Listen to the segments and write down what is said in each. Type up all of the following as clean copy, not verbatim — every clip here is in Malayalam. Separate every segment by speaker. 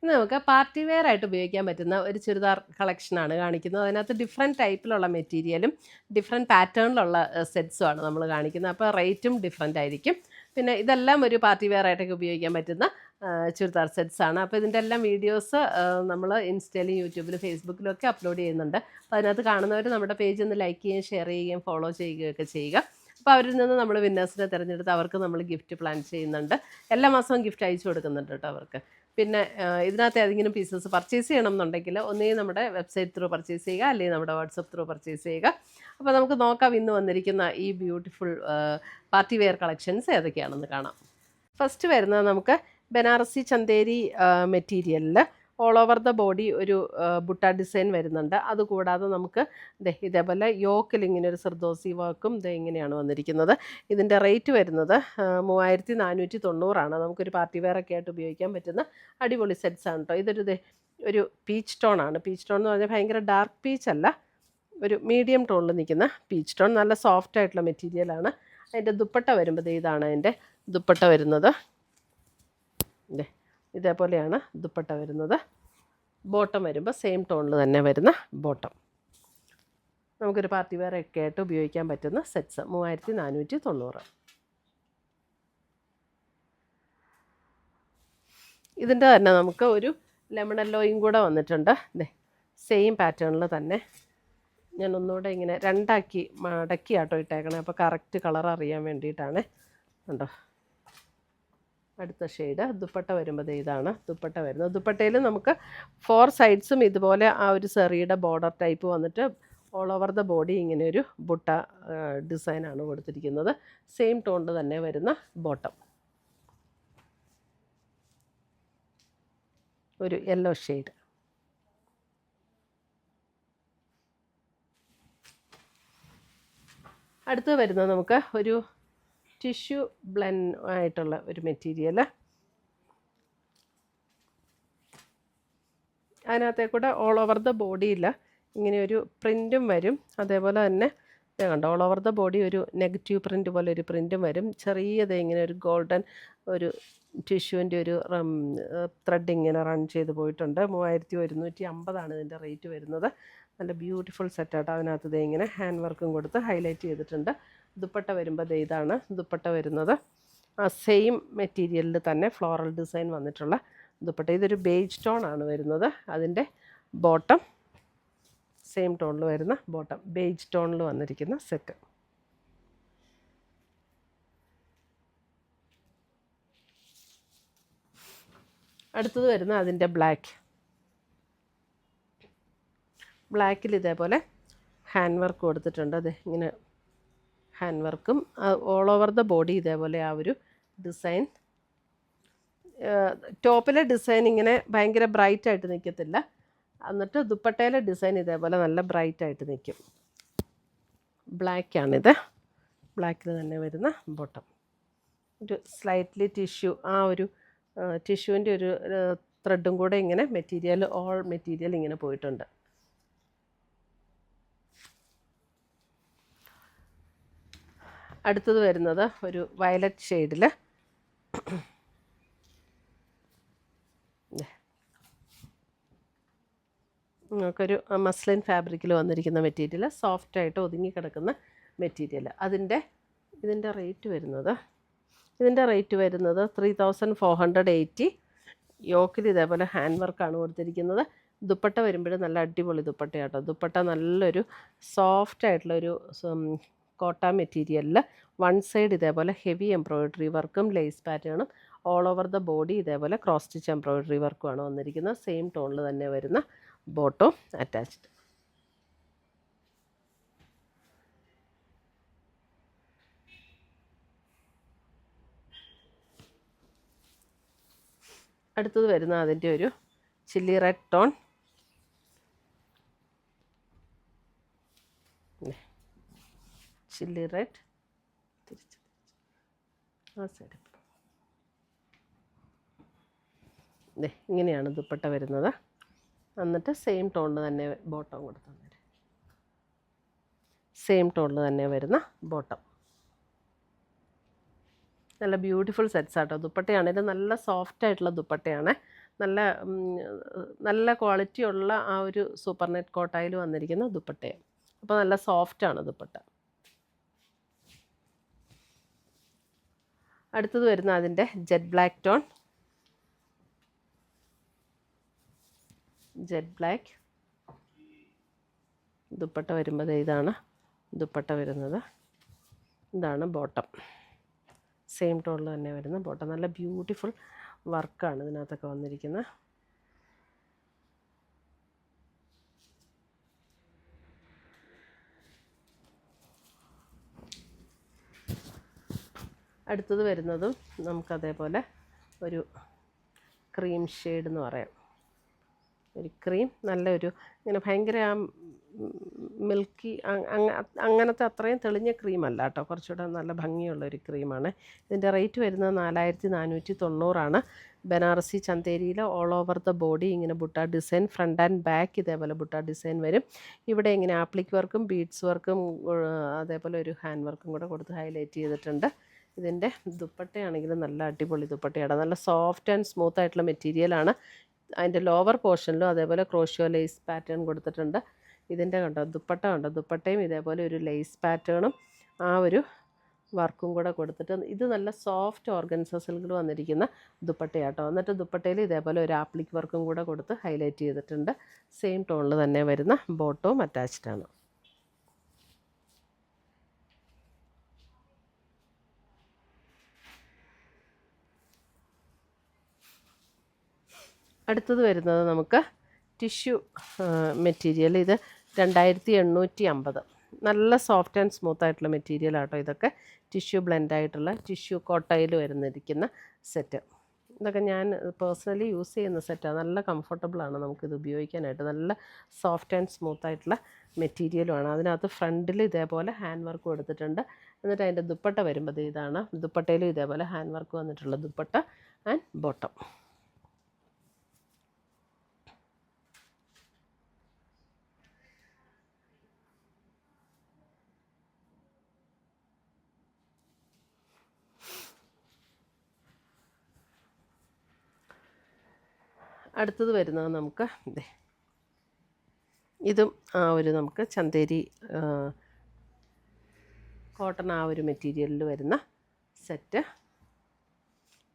Speaker 1: ഇന്ന് നമുക്ക് പാർട്ടി വെയർ ആയിട്ട് ഉപയോഗിക്കാൻ പറ്റുന്ന ഒരു ചുരിദാർ കളക്ഷനാണ് കാണിക്കുന്നത്. അതിനകത്ത് ഡിഫറെൻറ്റ് ടൈപ്പിലുള്ള മെറ്റീരിയലും ഡിഫറെൻറ്റ് പാറ്റേണിലുള്ള സെറ്റ്സുമാണ് നമ്മൾ കാണിക്കുന്നത്. അപ്പോൾ റേറ്റും ഡിഫറെൻ്റ് ആയിരിക്കും. പിന്നെ ഇതെല്ലാം ഒരു പാർട്ടി വെയർ ആയിട്ടൊക്കെ ഉപയോഗിക്കാൻ പറ്റുന്ന ചുരിദാർ സെറ്റ്സാണ്. അപ്പോൾ ഇതിൻ്റെ എല്ലാം വീഡിയോസ് നമ്മൾ ഇൻസ്റ്റയിലും യൂട്യൂബിലും ഫേസ്ബുക്കിലും ഒക്കെ അപ്ലോഡ് ചെയ്യുന്നുണ്ട്. അപ്പോൾ അതിനകത്ത് കാണുന്നവർ നമ്മുടെ പേജ് ഒന്ന് ലൈക്ക് ചെയ്യുകയും ഷെയർ ചെയ്യുകയും ഫോളോ ചെയ്യുകയൊക്കെ ചെയ്യുക. അപ്പോൾ അവരിൽ നിന്ന് നമ്മൾ വിന്നേഴ്സിനെ തിരഞ്ഞെടുത്ത് അവർക്ക് നമ്മൾ ഗിഫ്റ്റ് പ്ലാൻ ചെയ്യുന്നുണ്ട്. എല്ലാ മാസവും ഗിഫ്റ്റ് അയച്ചു കൊടുക്കുന്നുണ്ട് കേട്ടോ അവർക്ക്. പിന്നെ ഇതിനകത്ത് ഏതെങ്കിലും പീസസ് പർച്ചേസ് ചെയ്യണം എന്നുണ്ടെങ്കിൽ ഒന്നുകിൽ നമ്മുടെ വെബ്സൈറ്റ് ത്രൂ പർച്ചേസ് ചെയ്യുക, അല്ലെങ്കിൽ നമ്മുടെ വാട്സപ്പ് ത്രൂ പർച്ചേസ് ചെയ്യുക. അപ്പോൾ നമുക്ക് നോക്കാം ഇന്ന് വന്നിരിക്കുന്ന ഈ ബ്യൂട്ടിഫുൾ പാർട്ടി വെയർ കളക്ഷൻസ് ഏതൊക്കെയാണെന്ന് കാണാം. ഫസ്റ്റ് വരുന്നത് നമുക്ക് ബനാറസി ചന്തേരി മെറ്റീരിയലിൽ ഓൾ ഓവർ ദ ബോഡി ഒരു ബുട്ട ഡിസൈൻ വരുന്നുണ്ട്. അതുകൂടാതെ നമുക്ക് ഇതേപോലെ യോക്കിൽ ഇങ്ങനെ ഒരു സർദോസി വർക്കും ഇങ്ങനെയാണ് വന്നിരിക്കുന്നത്. ഇതിൻ്റെ റേറ്റ് വരുന്നത് 3490 നമുക്കൊരു പാർട്ടി വെയർ ഒക്കെ ആയിട്ട് ഉപയോഗിക്കാൻ പറ്റുന്ന അടിപൊളി സെറ്റ്സ് ആണ് കേട്ടോ. ഒരു പീച്ച് ടോൺ ആണ്. പീച്ച് ടോൺ എന്ന് പറഞ്ഞാൽ ഭയങ്കര ഡാർക്ക് പീച്ച് അല്ല, ഒരു മീഡിയം ടോണിൽ നിൽക്കുന്ന പീച്ച് ടോൺ. നല്ല സോഫ്റ്റ് ആയിട്ടുള്ള മെറ്റീരിയലാണ്. അതിൻ്റെ ദുപ്പട്ട വരുമ്പോൾ ഇതാണ് അതിൻ്റെ ദുപ്പട്ട വരുന്നത്. ഇതേപോലെയാണ് ദുപ്പട്ട വരുന്നത്. ബോട്ടം വരുമ്പോൾ സെയിം ടോണിൽ തന്നെ വരുന്ന ബോട്ടം. നമുക്കൊരു പാർട്ടി വെയർ ഒക്കെ ആയിട്ട് ഉപയോഗിക്കാൻ പറ്റുന്ന സെറ്റ്സ് 3490. ഇതിൻ്റെ തന്നെ നമുക്ക് ഒരു ലെമൺ യെല്ലോയും കൂടെ വന്നിട്ടുണ്ട്. സെയിം പാറ്റേണിൽ തന്നെ. ഞാൻ ഒന്നുകൂടെ ഇങ്ങനെ രണ്ടാക്കി മടക്കിയാട്ടോ ഇട്ടേക്കണേ, അപ്പോൾ കറക്റ്റ് കളർ അറിയാൻ വേണ്ടിയിട്ടാണ്. കണ്ടോ, അടുത്ത ഷെയ്ഡ്. ദുപ്പട്ട വരുമ്പോൾ ഇതാണ് ദുപ്പട്ട വരുന്നത്. ദുപ്പട്ടയിൽ നമുക്ക് 4 സൈഡ്സും ഇതുപോലെ ആ ഒരു സെറിയുടെ ബോർഡർ ടൈപ്പ് വന്നിട്ട് ഓൾ ഓവർ ദ ബോഡി ഇങ്ങനെ ഒരു ബുട്ട ഡിസൈനാണ് കൊടുത്തിരിക്കുന്നത്. സെയിം ടോണിൽ തന്നെ വരുന്ന ബോട്ടം. ഒരു യെല്ലോ ഷെയ്ഡ്. അടുത്ത് വരുന്നത് നമുക്ക് ഒരു ടിഷ്യൂ ബ്ലെൻഡ് ആയിട്ടുള്ള ഒരു മെറ്റീരിയൽ. അതിനകത്തേക്കൂടെ ഓൾ ഓവർ ദ ബോഡിയിൽ ഇങ്ങനെ ഒരു പ്രിൻറ്റും വരും. അതേപോലെ തന്നെ കണ്ടോ, ഓൾ ഓവർ ദ ബോഡി ഒരു നെഗറ്റീവ് പ്രിൻറ്റ് പോലെ ഒരു പ്രിൻറ്റും വരും. ചെറിയത് ഇങ്ങനെ ഒരു ഗോൾഡൻ ഒരു ടിഷ്യൂവിൻ്റെ ഒരു ത്രെഡ് ഇങ്ങനെ റൺ ചെയ്ത് പോയിട്ടുണ്ട്. 3150 ഇതിൻ്റെ റേറ്റ് വരുന്നത്. നല്ല ബ്യൂട്ടിഫുൾ സെറ്റായിട്ട് അതിനകത്ത് ഇങ്ങനെ ഹാൻഡ് വർക്കും കൊടുത്ത് ഹൈലൈറ്റ് ചെയ്തിട്ടുണ്ട്. ദുപ്പട്ട വരുമ്പോൾ ഇതാണ് ദുപ്പട്ട വരുന്നത്. ആ സെയിം മെറ്റീരിയലിൽ തന്നെ ഫ്ലോറൽ ഡിസൈൻ വന്നിട്ടുള്ള ദുപ്പട്ട. ഇതൊരു ബേജ് ടോൺ ആണ് വരുന്നത്. അതിൻ്റെ ബോട്ടം സെയിം ടോണിൽ വരുന്ന ബോട്ടം, ബേജ് ടോണിൽ വന്നിരിക്കുന്ന സെറ്റ്. അടുത്തത് വരുന്ന അതിൻ്റെ ബ്ലാക്കിൽ ഇതേപോലെ ഹാൻഡ് വർക്ക് കൊടുത്തിട്ടുണ്ട്. ഇങ്ങനെ ഹാൻഡ് വർക്കും ഓൾ ഓവർ ദ ബോഡി ഇതേപോലെ ആ ഒരു ഡിസൈൻ. ടോപ്പിലെ ഡിസൈൻ ഇങ്ങനെ ഭയങ്കര ബ്രൈറ്റായിട്ട് നിൽക്കത്തില്ല. എന്നിട്ട് ദുപ്പട്ടയിലെ ഡിസൈൻ ഇതേപോലെ നല്ല ബ്രൈറ്റായിട്ട് നിൽക്കും. ബ്ലാക്കാണിത്. ബ്ലാക്കിൽ തന്നെ വരുന്ന ബോട്ടം. ഒരു സ്ലൈറ്റ്ലി ടിഷ്യൂ, ആ ഒരു ടിഷ്യൂവിൻ്റെ ഒരു ത്രെഡും കൂടെ ഇങ്ങനെ ഓൾ മെറ്റീരിയൽ ഇങ്ങനെ പോയിട്ടുണ്ട്. അടുത്തത് വരുന്നത് ഒരു വയലറ്റ് ഷെയ്ഡിൽ നമുക്കൊരു മസ്ലിൻ ഫാബ്രിക്കിൽ വന്നിരിക്കുന്ന മെറ്റീരിയൽ, സോഫ്റ്റായിട്ട് ഒതുങ്ങിക്കിടക്കുന്ന മെറ്റീരിയൽ. ഇതിൻ്റെ റേറ്റ് വരുന്നത് 3480. യോക്കിൽ ഇതേപോലെ ഹാൻഡ് വർക്കാണ് കൊടുത്തിരിക്കുന്നത്. ദുപ്പട്ട വരുമ്പോൾ നല്ല അടിപൊളി ദുപ്പട്ടയാട്ടോ. ദുപ്പട്ട നല്ലൊരു സോഫ്റ്റായിട്ടുള്ളൊരു കോട്ട മെറ്റീരിയലിൽ വൺ സൈഡ് ഇതേപോലെ ഹെവി എംബ്രോയിഡറി വർക്കും ലേസ് പാറ്റേണും ഓൾ ഓവർ ദ ബോഡി ഇതേപോലെ ക്രോസ് സ്റ്റിച്ച് എംബ്രോയിഡറി വർക്കുമാണ് വന്നിരിക്കുന്നത്. സെയിം ടോണിൽ തന്നെ വരുന്ന ബോട്ടം അറ്റാച്ച്ഡ്. അടുത്തത് വരുന്ന അതിൻ്റെ ഒരു chilli red tone. Chilli red ആ സൈഡ്. ഇങ്ങനെയാണ് ദുപ്പട്ട വരുന്നത്. എന്നിട്ട് സെയിം ടോണിൽ തന്നെ ബോട്ടം കൊടുത്തു. സെയിം ടോണിൽ തന്നെ വരുന്ന ബോട്ടം. നല്ല ബ്യൂട്ടിഫുൾ സെറ്റ്സ് ആട്ടോ. ദുപ്പട്ടയാണെങ്കിൽ നല്ല സോഫ്റ്റ് ആയിട്ടുള്ള ദുപ്പട്ടയാണ്. നല്ല നല്ല ക്വാളിറ്റിയുള്ള ആ ഒരു സൂപ്പർ നെറ്റ് കോട്ടായിൽ വന്നിരിക്കുന്ന ദുപ്പട്ടയാണ്. അപ്പോൾ നല്ല സോഫ്റ്റാണ് ദുപ്പട്ട. അടുത്തത് വരുന്ന അതിൻ്റെ ജെറ്റ് ബ്ലാക്ക് ദുപ്പട്ട വരുമ്പോൾ ഇതാണ് ദുപ്പട്ട വരുന്നത്. ഇതാണ് ബോട്ടം. സെയിം ടോണിൽ തന്നെ വരുന്ന ബോട്ടം. നല്ല ബ്യൂട്ടിഫുൾ വർക്കാണ് ഇതിനകത്തൊക്കെ വന്നിരിക്കുന്നത്. അടുത്തത് വരുന്നതും നമുക്കതേപോലെ ഒരു ക്രീം ഷെയ്ഡ് എന്ന് പറയാം. ഒരു ക്രീം, നല്ലൊരു ഇങ്ങനെ ഭയങ്കര മിൽക്കി അങ്ങനത്തെ അത്രയും തെളിഞ്ഞ ക്രീമല്ല കേട്ടോ, കുറച്ചുകൂടെ നല്ല ഭംഗിയുള്ളൊരു ക്രീമാണ്. ഇതിൻ്റെ റേറ്റ് വരുന്നത് 4490 ബനാറസി ചന്തേരിയിൽ ഓൾ ഓവർ ദ ബോഡി ഇങ്ങനെ butta design, front and back ഇതേപോലെ ബുട്ട ഡിസൈൻ വരും. ഇവിടെ ഇങ്ങനെ ആപ്ലിക് വർക്കും ബീഡ്സ് വർക്കും അതേപോലെ ഒരു ഹാൻഡ് വർക്കും കൂടെ കൊടുത്ത് ഹൈലൈറ്റ് ചെയ്തിട്ടുണ്ട്. ഇതിൻ്റെ ദുപ്പട്ടയാണെങ്കിലും നല്ല അടിപൊളി ദുപ്പട്ടയാണ്. നല്ല സോഫ്റ്റ് ആൻഡ് സ്മൂത്ത് ആയിട്ടുള്ള മെറ്റീരിയലാണ്. അതിൻ്റെ ലോവർ പോർഷനിലും അതേപോലെ ക്രോഷ്യോ ലേസ് പാറ്റേൺ കൊടുത്തിട്ടുണ്ട്. ഇതിൻ്റെ കണ്ടോ ദുപ്പട്ട കണ്ടോ, ദുപ്പട്ടയും ഇതേപോലെ ഒരു ലേസ് പാറ്റേണും ആ ഒരു വർക്കും കൂടെ കൊടുത്തിട്ട് ഇത് നല്ല സോഫ്റ്റ് ഓർഗൻസ സിൽക്കിൽ വന്നിരിക്കുന്ന ദുപ്പട്ടയാട്ടോ. എന്നിട്ട് ദുപ്പട്ടയിൽ ഇതേപോലെ ഒരു ആപ്ലിക് വർക്കും കൂടെ കൊടുത്ത് ഹൈലൈറ്റ് ചെയ്തിട്ടുണ്ട്. സെയിം ടോണിൽ തന്നെ വരുന്ന ബോട്ടവും അറ്റാച്ച്ഡാണ്. അടുത്തത് വരുന്നത് നമുക്ക് ടിഷ്യൂ മെറ്റീരിയൽ. ഇത് 2850. നല്ല സോഫ്റ്റ് ആൻഡ് സ്മൂത്ത് ആയിട്ടുള്ള മെറ്റീരിയൽ ആട്ടോ ഇതൊക്കെ. ടിഷ്യൂ ബ്ലെൻഡായിട്ടുള്ള ടിഷ്യൂ കോട്ടയിൽ വരുന്നിരിക്കുന്ന സെറ്റ്. ഇതൊക്കെ ഞാൻ പേഴ്സണലി യൂസ് ചെയ്യുന്ന സെറ്റാണ്. നല്ല കംഫർട്ടബിളാണ് നമുക്കിത് ഉപയോഗിക്കാനായിട്ട്. നല്ല സോഫ്റ്റ് ആൻഡ് സ്മൂത്ത് ആയിട്ടുള്ള മെറ്റീരിയലുമാണ്. അതിനകത്ത് ഫ്രണ്ടിൽ ഇതേപോലെ ഹാൻഡ് വർക്ക് കൊടുത്തിട്ടുണ്ട്. എന്നിട്ട് അതിൻ്റെ ദുപ്പട്ട വരുമ്പോൾ ഇതാണ്. ദുപ്പട്ടയിലും ഇതേപോലെ ഹാൻഡ് വർക്ക് വന്നിട്ടുള്ള ദുപ്പട്ട ആൻഡ് ബോട്ടം. അടുത്തത് വരുന്നത് നമുക്ക് ഇതും ആ ഒരു നമുക്ക് ചന്തേരി കോട്ടൺ ആ ഒരു മെറ്റീരിയലിൽ വരുന്ന സെറ്റ്.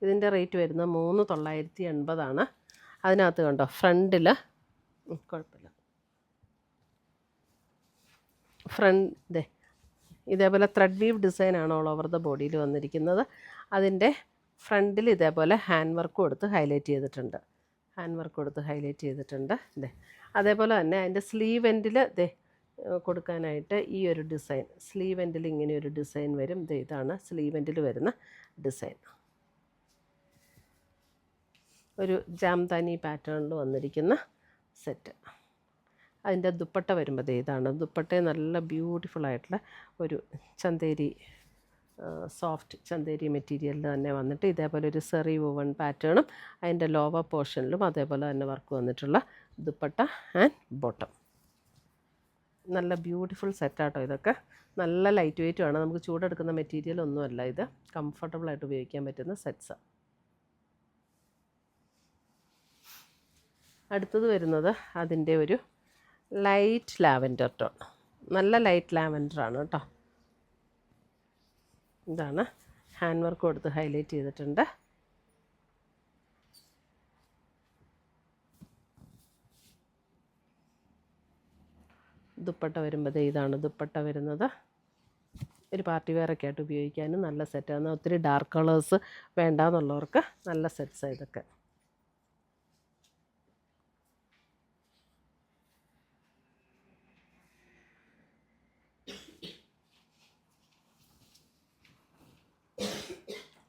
Speaker 1: ഇതിൻ്റെ റേറ്റ് വരുന്നത് 3980. അതിനകത്ത് കണ്ടോ ഫ്രണ്ടിൽ കുഴപ്പമില്ല, ഫ്രണ്ട് ഇതേപോലെ ത്രെഡ് വീവ് ഡിസൈനാണ് ഓൾ ഓവർ ദ ബോഡിയിൽ വന്നിരിക്കുന്നത്. അതിൻ്റെ ഫ്രണ്ടിൽ ഇതേപോലെ ഹാൻഡ് വർക്ക് കൊടുത്ത് ഹൈലൈറ്റ് ചെയ്തിട്ടുണ്ട്. അതേപോലെ തന്നെ അതിൻ്റെ സ്ലീവ് എൻഡിൽ കൊടുക്കാനായിട്ട് ഈ ഒരു ഡിസൈൻ, സ്ലീവ് എൻഡിൽ ഇങ്ങനെ ഒരു ഡിസൈൻ വരും. ഇതാണ് സ്ലീവ് എൻഡിൽ വരുന്ന ഡിസൈൻ. ഒരു ജാംതാനി പാറ്റേണിൽ വന്നിരിക്കുന്ന സെറ്റ്. അതിൻ്റെ ദുപ്പട്ട വരുമ്പോൾ ഇതാണ്. ദുപ്പട്ട നല്ല ബ്യൂട്ടിഫുള്ളായിട്ടുള്ള ഒരു ചന്തേരി സോഫ്റ്റ് ചന്തേരി മെറ്റീരിയലിൽ തന്നെ വന്നിട്ട് ഇതേപോലെ ഒരു സെറി വുവൺ പാറ്റേണും അതിൻ്റെ ലോവർ പോർഷനിലും അതേപോലെ തന്നെ വർക്ക് വന്നിട്ടുള്ള ദുപ്പട്ട ആൻഡ് ബോട്ടം. നല്ല ബ്യൂട്ടിഫുൾ സെറ്റാട്ടോ ഇതൊക്കെ. നല്ല ലൈറ്റ് വെയ്റ്റുമാണ്. നമുക്ക് ചൂടെടുക്കുന്ന മെറ്റീരിയൽ ഒന്നുമല്ല ഇത്. കംഫർട്ടബിളായിട്ട് ഉപയോഗിക്കാൻ പറ്റുന്ന സെറ്റ്സാണ്. അടുത്തത് വരുന്നത് അതിൻ്റെ ഒരു ലൈറ്റ് ലാവൻഡർ ടോൺ. നല്ല ലൈറ്റ് ലാവൻഡറാണ് കേട്ടോ. ഇതാണ് ഹാൻഡ് വർക്ക് കൊടുത്ത് ഹൈലൈറ്റ് ചെയ്തിട്ടുണ്ട്. ദുപ്പട്ട വരുമ്പോൾ ഇതാണ് ദുപ്പട്ട വരുന്നത്. ഒരു പാർട്ടി വെയറൊക്കെ ആയിട്ട് ഉപയോഗിക്കാനും നല്ല സെറ്റാണ്. ഒത്തിരി ഡാർക്ക് കളേഴ്സ് വേണ്ടാന്നുള്ളവർക്ക് നല്ല സെറ്റ്സാണ് ഇതൊക്കെ.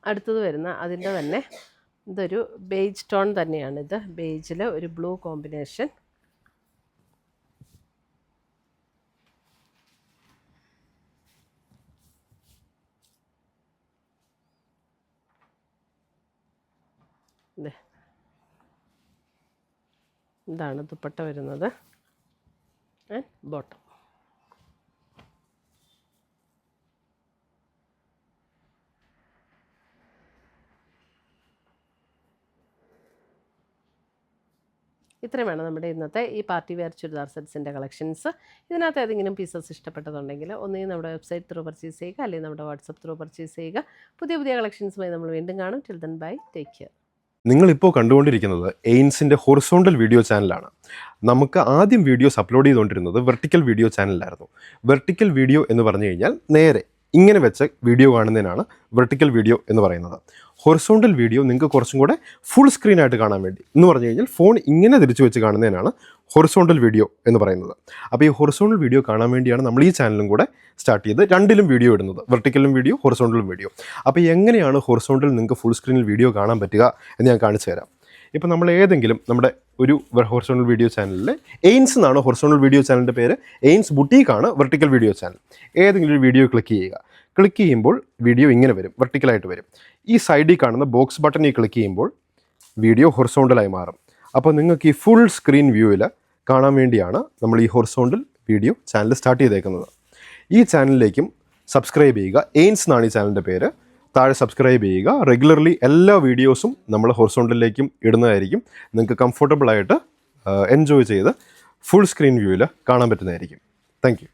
Speaker 1: അടുത്തത് വരുന്ന അതിൻ്റെ തന്നെ ഇതൊരു ബേജ് ടോൺ തന്നെയാണ്. ഇത് ബേജിൽ ഒരു ബ്ലൂ കോമ്പിനേഷൻ. ഇതാണ് ദുപ്പട്ട വരുന്നത് ആൻഡ് ബോട്ടം. ഇത്രയുമാണ് നമ്മുടെ ഇന്നത്തെ ഈ പാർട്ടി വെയർ ചുരിദാർ സെറ്റ്സിൻ്റെ കളക്ഷൻസ്. ഇതിനകത്ത് ഏതെങ്കിലും പീസസ് ഇഷ്ടപ്പെട്ടതുണ്ടെങ്കിൽ ഒന്നുകിൽ നമ്മുടെ വെബ്സൈറ്റ് ത്രൂ പർച്ചേസ് ചെയ്യുക, അല്ലെങ്കിൽ നമ്മുടെ വാട്സപ്പ് ത്രൂ പർച്ചേസ് ചെയ്യുക. പുതിയ പുതിയ കളക്ഷൻസുമായി നമ്മൾ വീണ്ടും കാണും. Till then bye, take care.
Speaker 2: നിങ്ങളിപ്പോൾ കണ്ടുകൊണ്ടിരിക്കുന്നത് എയിൻസിൻ്റെ ഹൊറിസോണ്ടൽ വീഡിയോ ചാനലാണ്. നമുക്ക് ആദ്യം വീഡിയോസ് അപ്ലോഡ് ചെയ്തുകൊണ്ടിരുന്നത് വെർട്ടിക്കൽ വീഡിയോ ചാനലിലായിരുന്നു. വെർട്ടിക്കൽ വീഡിയോ എന്ന് പറഞ്ഞു കഴിഞ്ഞാൽ നേരെ ഇങ്ങനെ വെച്ച് വീഡിയോ കാണുന്നതിനാണ് വെർട്ടിക്കൽ വീഡിയോ എന്ന് പറയുന്നത്. ഹൊറിസോണ്ടൽ വീഡിയോ നിങ്ങൾക്ക് കുറച്ചും കൂടെ ഫുൾ സ്ക്രീനായിട്ട് കാണാൻ വേണ്ടി എന്ന് പറഞ്ഞു കഴിഞ്ഞാൽ ഫോൺ ഇങ്ങനെ തിരിച്ചു വെച്ച് കാണുന്നതിനാണ് ഹൊറിസോണ്ടൽ വീഡിയോ എന്ന് പറയുന്നത്. അപ്പോൾ ഈ ഹൊറിസോണ്ടൽ വീഡിയോ കാണാൻ വേണ്ടിയാണ് നമ്മൾ ഈ ചാനലും കൂടെ സ്റ്റാർട്ട് ചെയ്ത് രണ്ടിലും വീഡിയോ ഇടുന്നത്, വെർട്ടിക്കലും വീഡിയോ ഹൊറിസോണ്ടലും വീഡിയോ. അപ്പോൾ എങ്ങനെയാണ് ഹൊറിസോണ്ടൽ നിങ്ങൾക്ക് ഫുൾ സ്ക്രീനിൽ വീഡിയോ കാണാൻ പറ്റുക എന്ന് ഞാൻ കാണിച്ചു തരാം. ഇപ്പോൾ നമ്മൾ ഏതെങ്കിലും നമ്മുടെ ഒരു ഹൊറിസോണ്ടൽ വീഡിയോ ചാനലിൽ എയിൻസ് എന്നാണ് ഹൊറിസോണ്ടൽ വീഡിയോ ചാനലിൻ്റെ പേര്, എയിൻസ് ബുട്ടീക്കാണ് വെർട്ടിക്കൽ വീഡിയോ ചാനൽ. ഏതെങ്കിലും ഒരു വീഡിയോ ക്ലിക്ക് ചെയ്യുക. ക്ലിക്ക് ചെയ്യുമ്പോൾ വീഡിയോ ഇങ്ങനെ വരും, വെർട്ടിക്കലായിട്ട് വരും. ഈ സൈഡിൽ കാണുന്ന ബോക്സ് ബട്ടണിൽ ക്ലിക്ക് ചെയ്യുമ്പോൾ വീഡിയോ ഹൊറിസോണ്ടലായി മാറും. അപ്പോൾ നിങ്ങൾക്ക് ഈ ഫുൾ സ്ക്രീൻ വ്യൂവിൽ കാണാൻ വേണ്ടിയാണ് നമ്മൾ ഈ ഹൊറിസോണ്ടൽ വീഡിയോ ചാനൽ സ്റ്റാർട്ട് ചെയ്തേക്കുന്നത്. ഈ ചാനലിലേക്കും സബ്സ്ക്രൈബ് ചെയ്യുക. എയിൻസ് എന്നാണ് ഈ ചാനലിൻ്റെ പേര്. താഴെ സബ്സ്ക്രൈബ് ചെയ്യുക. റെഗുലർലി എല്ലാ വീഡിയോസും നമ്മൾ ഹൊറിസോണ്ടലിലേക്കും ഇടുന്നതായിരിക്കും. നിങ്ങൾക്ക് കംഫർട്ടബിളായിട്ട് എൻജോയ് ചെയ്ത് ഫുൾ സ്ക്രീൻ വ്യൂവിൽ കാണാൻ പറ്റുന്നതായിരിക്കും. Thank you.